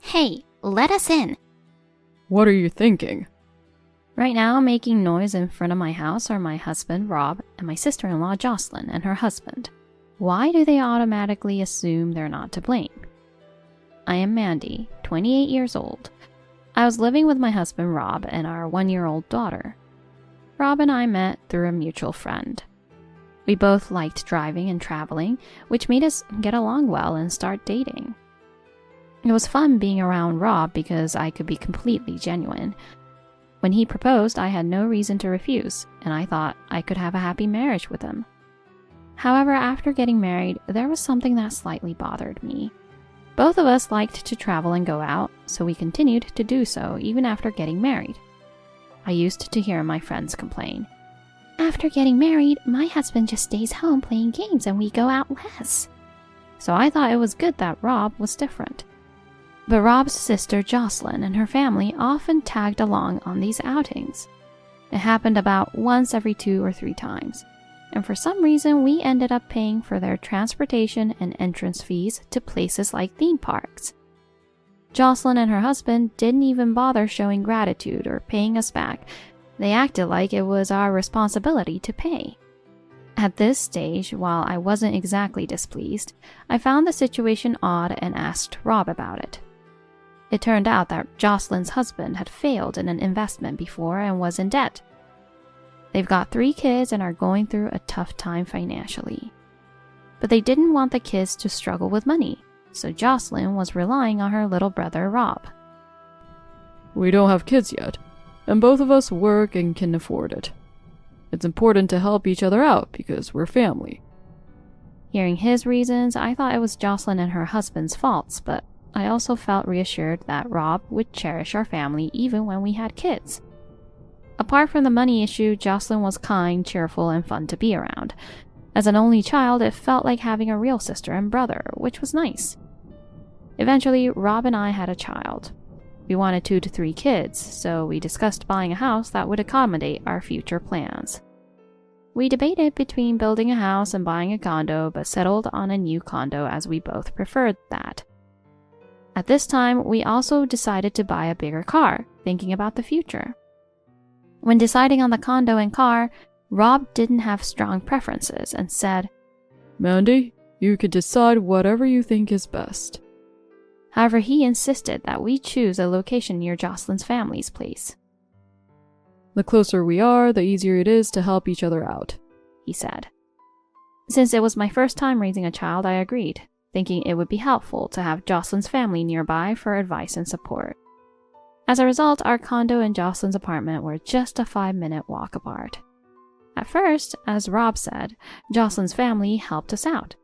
Hey, let us in. What are you thinking? Right now, making noise in front of my house are my husband, Rob, and my sister-in-law, Jocelyn, and her husband. Why do they automatically assume they're not to blame? I am Mandy, 28 years old. I was living with my husband, Rob, and our 1-year-old daughter. Rob and I met through a mutual friend. We both liked driving and traveling, which made us get along well and start dating. It was fun being around Rob because I could be completely genuine. When he proposed, I had no reason to refuse, and I thought I could have a happy marriage with him. However, after getting married, there was something that slightly bothered me. Both of us liked to travel and go out, so we continued to do so even after getting married. I used to hear my friends complain, "After getting married, my husband just stays home playing games and we go out less." So I thought it was good that Rob was different. But Rob's sister Jocelyn and her family often tagged along on these outings. It happened about once every 2 or 3 times, and for some reason we ended up paying for their transportation and entrance fees to places like theme parks. Jocelyn and her husband didn't even bother showing gratitude or paying us back. They acted like it was our responsibility to pay. At this stage, while I wasn't exactly displeased, I found the situation odd and asked Rob about it. It turned out that Jocelyn's husband had failed in an investment before and was in debt. They've got 3 kids and are going through a tough time financially. But they didn't want the kids to struggle with money, so Jocelyn was relying on her little brother Rob. We don't have kids yet, and both of us work and can afford it. It's important to help each other out because we're family. Hearing his reasons, I thought it was Jocelyn and her husband's faults, but I also felt reassured that Rob would cherish our family even when we had kids. Apart from the money issue, Jocelyn was kind, cheerful, and fun to be around. As an only child, it felt like having a real sister and brother, which was nice. Eventually, Rob and I had a child. We wanted 2 to 3 kids, so we discussed buying a house that would accommodate our future plans. We debated between building a house and buying a condo, but settled on a new condo as we both preferred that. At this time, we also decided to buy a bigger car, thinking about the future. When deciding on the condo and car, Rob didn't have strong preferences and said, Mandy, you can decide whatever you think is best. However, he insisted that we choose a location near Jocelyn's family's place. The closer we are, the easier it is to help each other out, he said. Since it was my first time raising a child, I agreed, thinking it would be helpful to have Jocelyn's family nearby for advice and support. As a result, our condo and Jocelyn's apartment were just a 5-minute walk apart. At first, as Rob said, Jocelyn's family helped us out.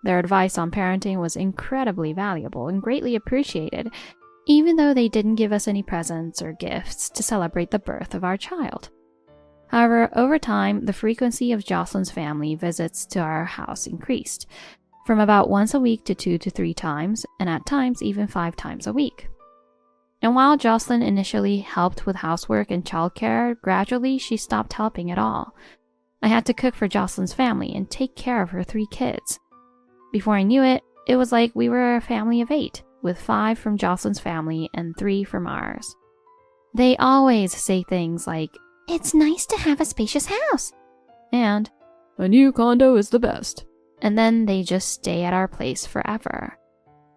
Their advice on parenting was incredibly valuable and greatly appreciated, even though they didn't give us any presents or gifts to celebrate the birth of our child. However, over time, the frequency of Jocelyn's family visits to our house increased, from about once a week to 2 to 3 times, and at times even 5 times a week. And while Jocelyn initially helped with housework and childcare, gradually she stopped helping at all. I had to cook for Jocelyn's family and take care of her 3 kids. Before I knew it, it was like we were a family of 8, with 5 from Jocelyn's family and 3 from ours. They always say things like, "It's nice to have a spacious house," and "A new condo is the best." And then they just stay at our place forever.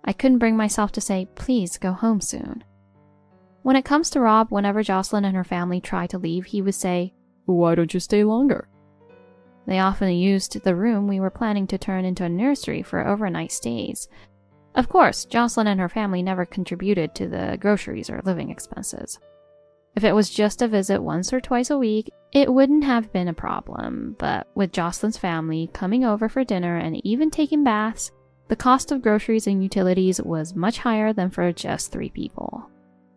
I couldn't bring myself to say, "Please go home soon." When it comes to Rob, whenever Jocelyn and her family try to leave, he would say, "Why don't you stay longer?" They often used the room we were planning to turn into a nursery for overnight stays. Of course, Jocelyn and her family never contributed to the groceries or living expenses. If it was just a visit once or twice a week, it wouldn't have been a problem, but with Jocelyn's family coming over for dinner and even taking baths, the cost of groceries and utilities was much higher than for just 3 people.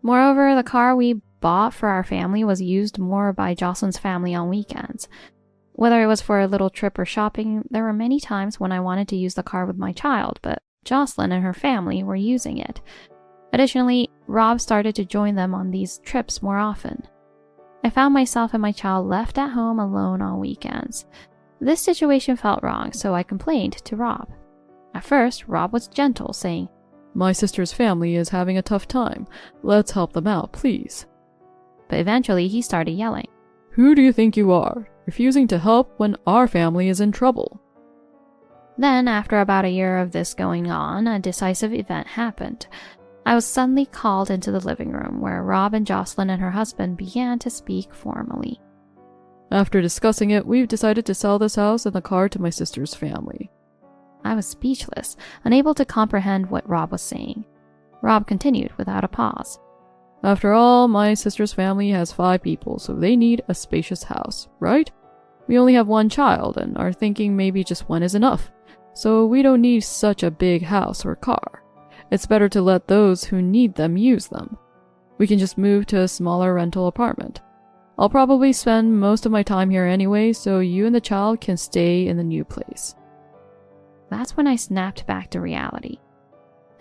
Moreover, the car we bought for our family was used more by Jocelyn's family on weekends. Whether it was for a little trip or shopping, there were many times when I wanted to use the car with my child, but Jocelyn and her family were using it. Additionally, Rob started to join them on these trips more often. I found myself and my child left at home alone on weekends. This situation felt wrong, so I complained to Rob. At first, Rob was gentle, saying, My sister's family is having a tough time. Let's help them out, please. But eventually he started yelling. Who do you think you are, refusing to help when our family is in trouble? Then, after about a year of this going on, a decisive event happened. I was suddenly called into the living room where Rob and Jocelyn and her husband began to speak formally. After discussing it, we've decided to sell this house and the car to my sister's family. I was speechless, unable to comprehend what Rob was saying. Rob continued without a pause. After all, my sister's family has 5 people, so they need a spacious house, right? We only have 1 child and are thinking maybe just 1 is enough, so we don't need such a big house or car. It's better to let those who need them use them. We can just move to a smaller rental apartment. I'll probably spend most of my time here anyway, so you and the child can stay in the new place. That's when I snapped back to reality.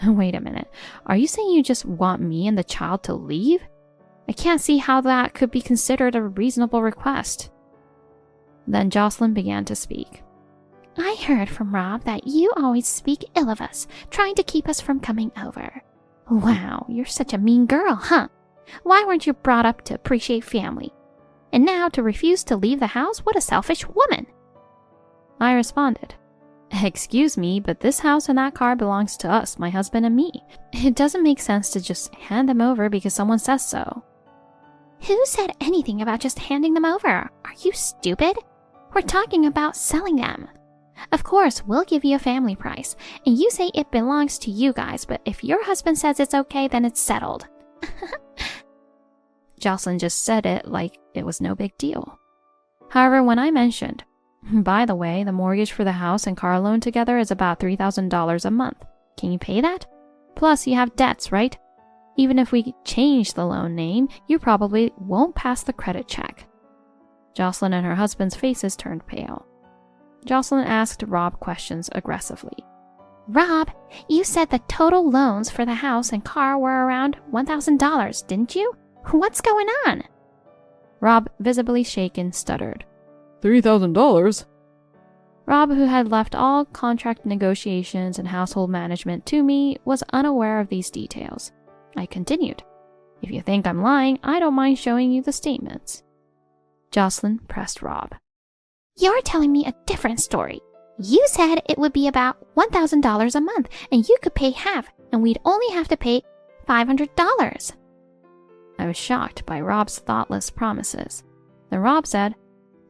Wait a minute, are you saying you just want me and the child to leave? I can't see how that could be considered a reasonable request. Then Jocelyn began to speak. I heard from Rob that you always speak ill of us, trying to keep us from coming over. Wow, you're such a mean girl, huh? Why weren't you brought up to appreciate family? And now to refuse to leave the house? What a selfish woman! I responded. Excuse me, but this house and that car belongs to us, my husband and me. It doesn't make sense to just hand them over because someone says so. Who said anything about just handing them over? Are you stupid? We're talking about selling them. Of course, we'll give you a family price, and you say it belongs to you guys, but if your husband says it's okay, then it's settled. Jocelyn just said it like it was no big deal. However, when I mentioned, by the way, the mortgage for the house and car loan together is about $3,000 a month. Can you pay that? Plus, you have debts, right? Even if we change the loan name, you probably won't pass the credit check. Jocelyn and her husband's faces turned pale. Jocelyn asked Rob questions aggressively. Rob, you said the total loans for the house and car were around $1,000, didn't you? What's going on? Rob, visibly shaken, stuttered. $3,000? Rob, who had left all contract negotiations and household management to me, was unaware of these details. I continued. If you think I'm lying, I don't mind showing you the statements. Jocelyn pressed Rob. You're telling me a different story. You said it would be about $1,000 a month, and you could pay half, and we'd only have to pay $500. I was shocked by Rob's thoughtless promises. Then Rob said,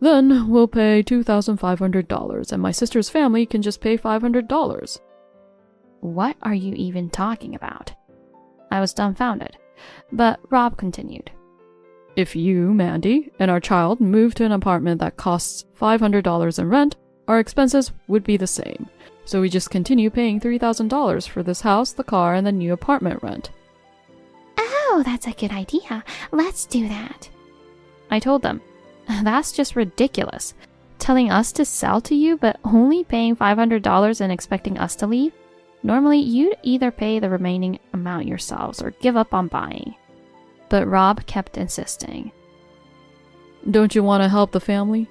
Then we'll pay $2,500, and my sister's family can just pay $500. What are you even talking about? I was dumbfounded, but Rob continued. If you, Mandy, and our child move to an apartment that costs $500 in rent, our expenses would be the same. So we just continue paying $3,000 for this house, the car, and the new apartment rent. Oh, that's a good idea. Let's do that. I told them, that's just ridiculous. Telling us to sell to you, but only paying $500 and expecting us to leave? Normally, you'd either pay the remaining amount yourselves or give up on buying. But Rob kept insisting. Don't you want to help the family?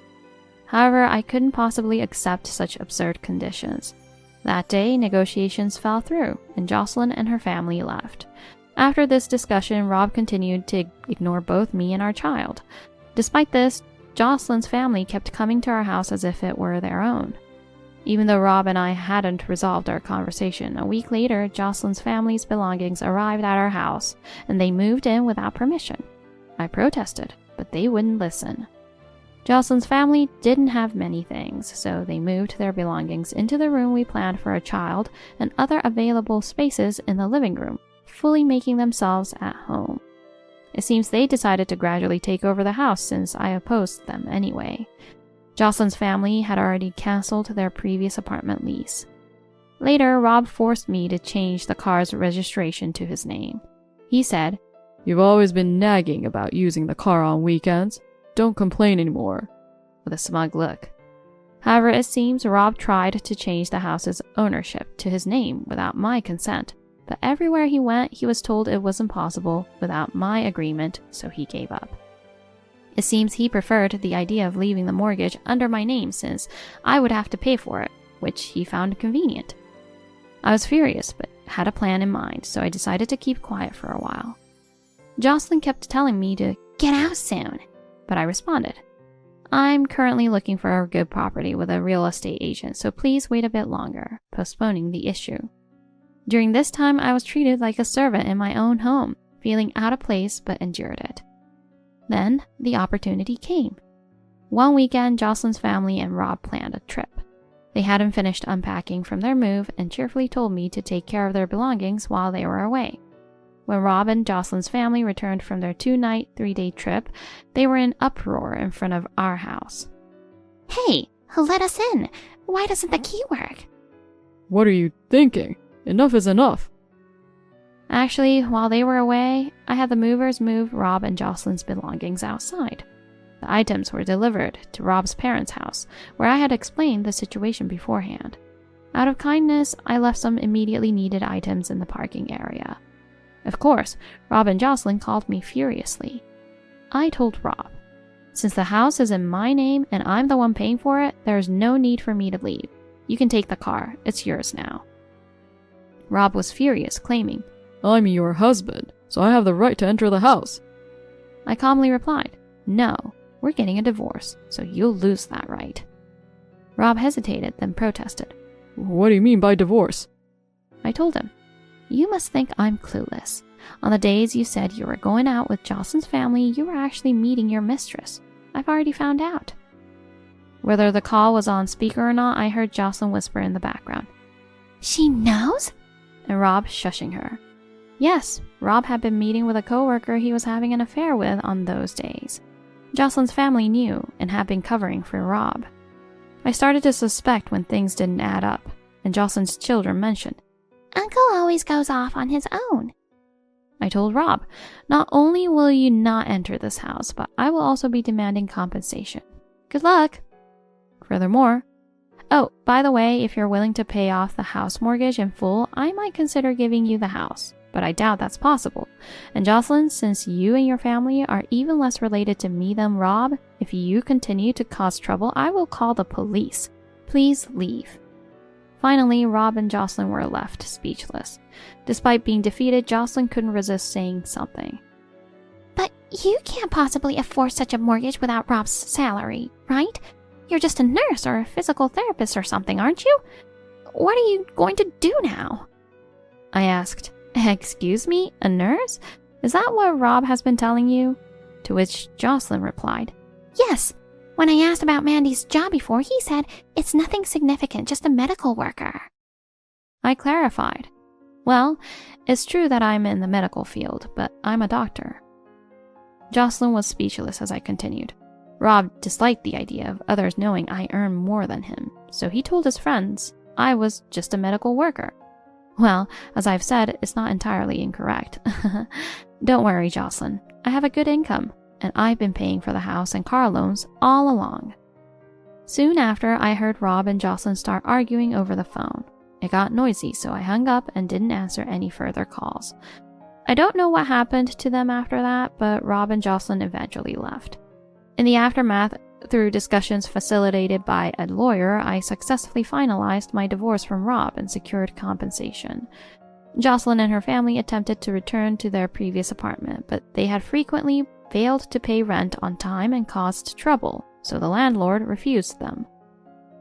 However, I couldn't possibly accept such absurd conditions. That day, negotiations fell through, and Jocelyn and her family left. After this discussion, Rob continued to ignore both me and our child. Despite this, Jocelyn's family kept coming to our house as if it were their own. Even though Rob and I hadn't resolved our conversation, a week later, Jocelyn's family's belongings arrived at our house, and they moved in without permission. I protested, but they wouldn't listen. Jocelyn's family didn't have many things, so they moved their belongings into the room we planned for a child and other available spaces in the living room, fully making themselves at home. It seems they decided to gradually take over the house since I opposed them anyway. Jocelyn's family had already canceled their previous apartment lease. Later, Rob forced me to change the car's registration to his name. He said, You've always been nagging about using the car on weekends. Don't complain anymore, with a smug look. However, it seems Rob tried to change the house's ownership to his name without my consent, but everywhere he went, he was told it was impossible without my agreement, so he gave up. It seems he preferred the idea of leaving the mortgage under my name since I would have to pay for it, which he found convenient. I was furious, but had a plan in mind, so I decided to keep quiet for a while. Jocelyn kept telling me to get out soon, but I responded, I'm currently looking for a good property with a real estate agent, so please wait a bit longer, postponing the issue. During this time, I was treated like a servant in my own home, feeling out of place but endured it. Then, the opportunity came. One weekend, Jocelyn's family and Rob planned a trip. They hadn't finished unpacking from their move and cheerfully told me to take care of their belongings while they were away. When Rob and Jocelyn's family returned from their 2-night, 3-day trip, they were in uproar in front of our house. Hey, let us in. Why doesn't the key work? What are you thinking? Enough is enough. Actually, while they were away, I had the movers move Rob and Jocelyn's belongings outside. The items were delivered to Rob's parents' house, where I had explained the situation beforehand. Out of kindness, I left some immediately needed items in the parking area. Of course, Rob and Jocelyn called me furiously. I told Rob, since the house is in my name and I'm the one paying for it, there is no need for me to leave. You can take the car. It's yours now. Rob was furious, claiming, I'm your husband, so I have the right to enter the house. I calmly replied, no, we're getting a divorce, so you'll lose that right. Rob hesitated, then protested. What do you mean by divorce? I told him, you must think I'm clueless. On the days you said you were going out with Jocelyn's family, you were actually meeting your mistress. I've already found out. Whether the call was on speaker or not, I heard Jocelyn whisper in the background, She knows? And Rob shushing her. Yes, Rob had been meeting with a coworker he was having an affair with on those days. Jocelyn's family knew and had been covering for Rob. I started to suspect when things didn't add up, and Jocelyn's children mentioned, Uncle always goes off on his own. I told Rob, not only will you not enter this house, but I will also be demanding compensation. Good luck. Furthermore, oh, by the way, if you're willing to pay off the house mortgage in full, I might consider giving you the house, but I doubt that's possible. And Jocelyn, since you and your family are even less related to me than Rob, if you continue to cause trouble, I will call the police. Please leave. Finally, Rob and Jocelyn were left speechless. Despite being defeated, Jocelyn couldn't resist saying something. But you can't possibly afford such a mortgage without Rob's salary, right? You're just a nurse or a physical therapist or something, aren't you? What are you going to do now? I asked, Excuse me, a nurse? Is that what Rob has been telling you? To which Jocelyn replied, Yes. When I asked about Mandy's job before, he said, it's nothing significant, just a medical worker. I clarified, well, it's true that I'm in the medical field, but I'm a doctor. Jocelyn was speechless as I continued. Rob disliked the idea of others knowing I earned more than him, so he told his friends I was just a medical worker. Well, as I've said, it's not entirely incorrect. Don't worry, Jocelyn. I have a good income, and I've been paying for the house and car loans all along. Soon after, I heard Rob and Jocelyn start arguing over the phone. It got noisy, so I hung up and didn't answer any further calls. I don't know what happened to them after that, but Rob and Jocelyn eventually left. In the aftermath, through discussions facilitated by a lawyer, I successfully finalized my divorce from Rob and secured compensation. Jocelyn and her family attempted to return to their previous apartment, but they had frequently failed to pay rent on time and caused trouble, so the landlord refused them.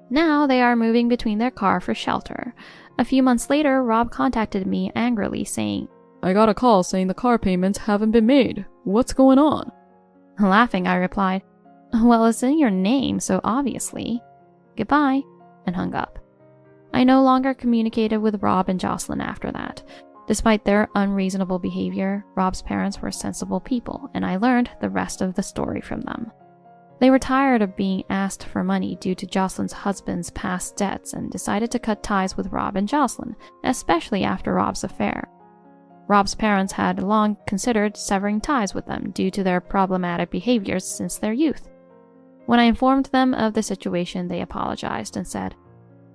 Now they are moving between their car for shelter. A few months later, Rob contacted me angrily saying, I got a call saying the car payments haven't been made. What's going on? Laughing, I replied, well, it's in your name, so obviously. Goodbye, and hung up. I no longer communicated with Rob and Jocelyn after that. Despite their unreasonable behavior, Rob's parents were sensible people, and I learned the rest of the story from them. They were tired of being asked for money due to Jocelyn's husband's past debts and decided to cut ties with Rob and Jocelyn, especially after Rob's affair. Rob's parents had long considered severing ties with them due to their problematic behaviors since their youth. When I informed them of the situation, they apologized and said,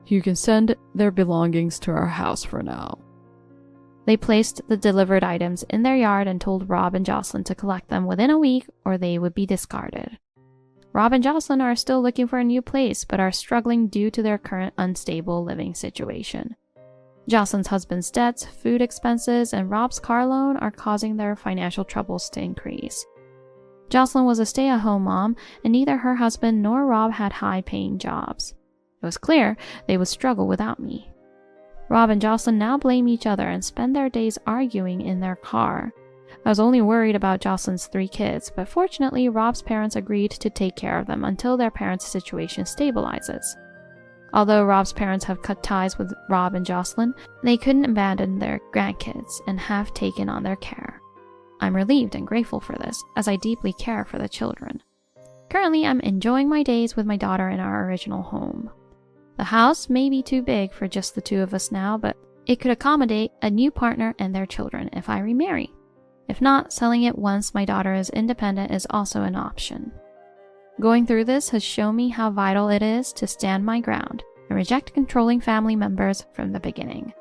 You can send their belongings to our house for now. They placed the delivered items in their yard and told Rob and Jocelyn to collect them within a week or they would be discarded. Rob and Jocelyn are still looking for a new place but are struggling due to their current unstable living situation. Jocelyn's husband's debts, food expenses, and Rob's car loan are causing their financial troubles to increase. Jocelyn was a stay-at-home mom, and neither her husband nor Rob had high-paying jobs. It was clear they would struggle without me. Rob and Jocelyn now blame each other and spend their days arguing in their car. I was only worried about Jocelyn's 3 kids, but fortunately Rob's parents agreed to take care of them until their parents' situation stabilizes. Although Rob's parents have cut ties with Rob and Jocelyn, they couldn't abandon their grandkids and have taken on their care. I'm relieved and grateful for this, as I deeply care for the children. Currently, I'm enjoying my days with my daughter in our original home. The house may be too big for just the 2 of us now, but it could accommodate a new partner and their children if I remarry. If not, selling it once my daughter is independent is also an option. Going through this has shown me how vital it is to stand my ground and reject controlling family members from the beginning.